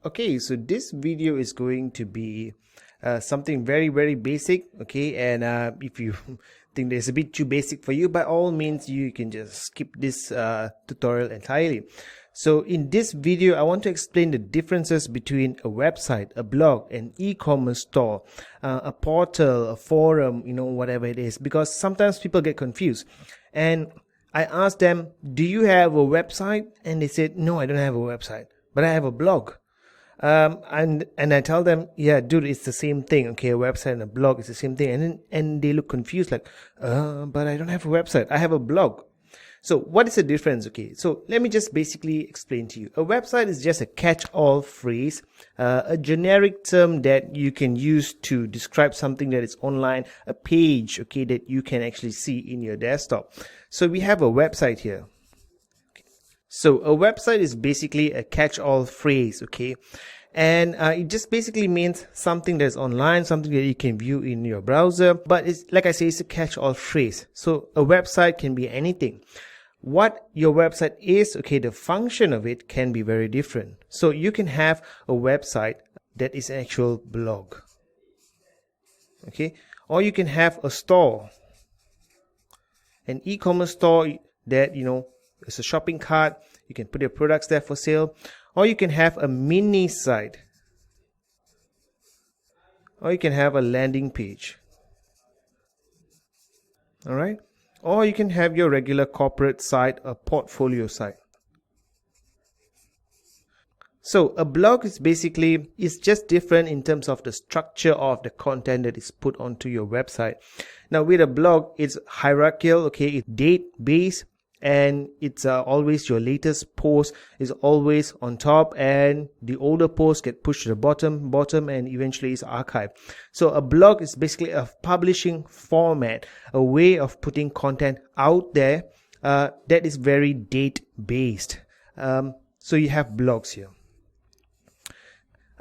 Okay, so this video is going to be something very basic. Okay, and if you think that it's a bit too basic for you, by all means you can just skip this tutorial entirely. So in this video I want to explain the differences between a website, a blog, an e-commerce store, a portal, a forum, whatever it is, because sometimes people get confused. And I asked them, do you have a website? And they said, no, I don't have a website, but I have a blog. And I tell them, yeah, dude, it's the same thing. Okay, a website and a blog is the same thing. And they look confused, like, but I don't have a website, I have a blog. So what is the difference? Okay, so let me just basically explain to you. A website is just a catch-all phrase, a generic term that you can use to describe something that is online, a page, okay, that you can actually see in your desktop. So we have a website here. So a website is basically a catch-all phrase, okay? And it just basically means something that's online, something that you can view in your browser. But it's, like I say, it's a catch-all phrase. So a website can be anything. What your website is, okay, the function of it can be very different. So you can have a website that is an actual blog, okay? Or you can have a store, an e-commerce store that, it's a shopping cart. You can put your products there for sale. Or you can have a mini site. Or you can have a landing page. Alright? Or you can have your regular corporate site, a portfolio site. So a blog is just different in terms of the structure of the content that is put onto your website. Now with a blog, it's hierarchical, okay, it's date-based. And it's always your latest post is always on top, and the older posts get pushed to the bottom, and eventually is archived. So a blog is basically a publishing format, a way of putting content out there that is very date based. So you have blogs here.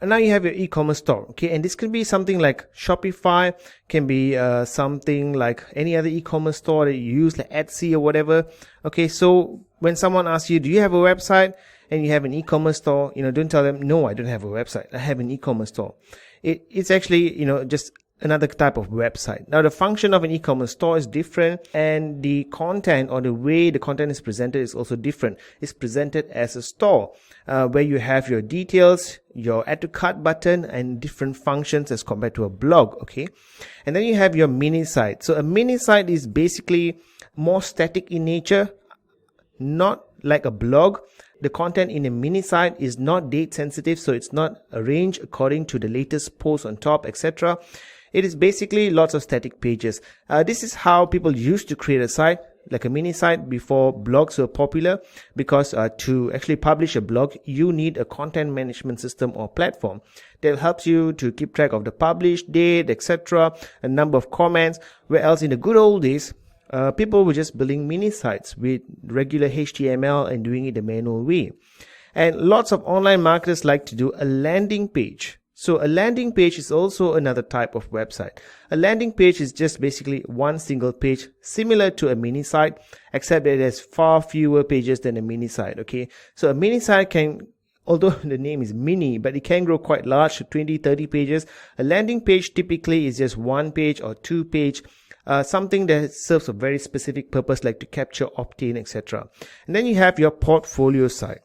And now you have your e-commerce store, okay, and this could be something like Shopify, can be something like any other e-commerce store that you use, like Etsy or whatever. Okay, so when someone asks you, do you have a website, and you have an e-commerce store, don't tell them, no, I don't have a website, I have an e-commerce store. It's actually, just another type of website. Now the function of an e-commerce store is different, and the content or the way the content is presented is also different. It's presented as a store where you have your details, your add to cart button, and different functions as compared to a blog, okay? And then you have your mini site. So a mini site is basically more static in nature, not like a blog. The content in a mini site is not date sensitive, so it's not arranged according to the latest post on top, etc. It is basically lots of static pages. This is how people used to create a site, like a mini site, before blogs were popular, because to actually publish a blog, you need a content management system or platform that helps you to keep track of the published date, etc., a number of comments, where else in the good old days, people were just building mini sites with regular HTML and doing it the manual way. And lots of online marketers like to do a landing page. So a landing page is also another type of website. A landing page is just basically one single page, similar to a mini site, except that it has far fewer pages than a mini site, okay? So a mini site can, although the name is mini, but it can grow quite large to 20-30 pages. A landing page typically is just one page or two page, something that serves a very specific purpose, like to capture opt-in, etc. And then you have your portfolio site.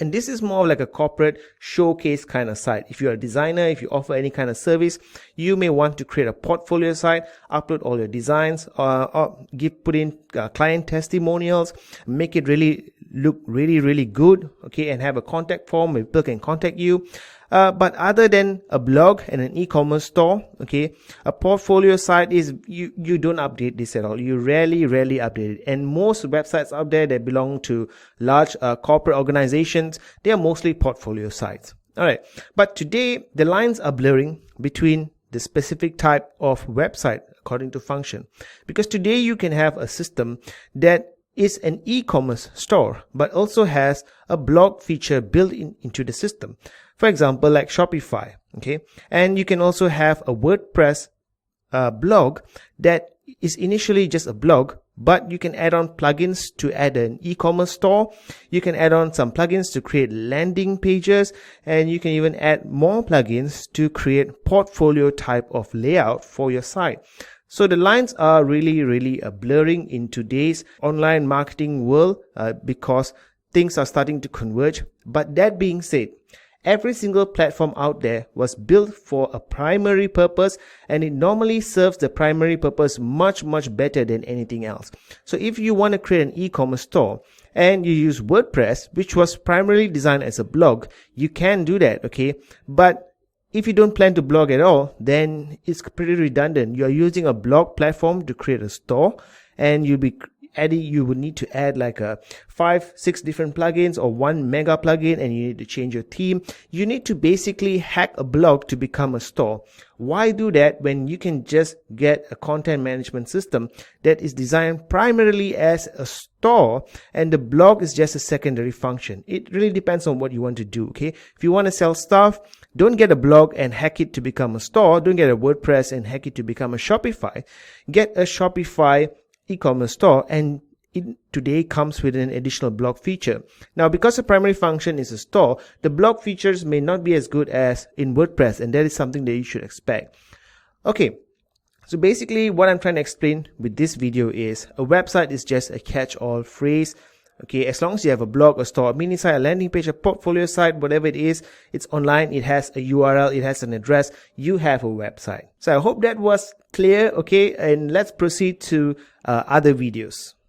And this is more like a corporate showcase kind of site. If you're a designer, if you offer any kind of service, you may want to create a portfolio site, upload all your designs, or put in client testimonials, make it really look really good, okay, and have a contact form where people can contact you. But other than a blog and an e-commerce store, okay, a portfolio site is, you don't update this at all. You rarely update it. And most websites out there that belong to large corporate organizations, they are mostly portfolio sites. All right. But today, the lines are blurring between the specific type of website according to function. Because today you can have a system that is an e-commerce store, but also has a blog feature built into the system. For example, like Shopify, okay? And you can also have a WordPress blog that is initially just a blog, but you can add on plugins to add an e-commerce store. You can add on some plugins to create landing pages, and you can even add more plugins to create portfolio type of layout for your site. So the lines are really blurring in today's online marketing world because things are starting to converge. But that being said, every single platform out there was built for a primary purpose, and it normally serves the primary purpose much better than anything else. So if you want to create an e-commerce store and you use WordPress, which was primarily designed as a blog, you can do that, okay? But if you don't plan to blog at all, then it's pretty redundant. You are using a blog platform to create a store, and you would need to add like 5-6 different plugins or one mega plugin, and you need to change your theme. You need to basically hack a blog to become a store. Why do that when you can just get a content management system that is designed primarily as a store, and the blog is just a secondary function? It really depends on what you want to do, okay? If you want to sell stuff, don't get a blog and hack it to become a store. Don't get a WordPress and hack it to become a Shopify. Get a Shopify e-commerce store, and it today comes with an additional blog feature. Now, because the primary function is a store, the blog features may not be as good as in WordPress, and that is something that you should expect. Okay, so basically what I'm trying to explain with this video is a website is just a catch-all phrase. Okay, as long as you have a blog, a store, a mini site, a landing page, a portfolio site, whatever it is, it's online, it has a URL, it has an address, you have a website. So I hope that was clear, okay, and let's proceed to other videos.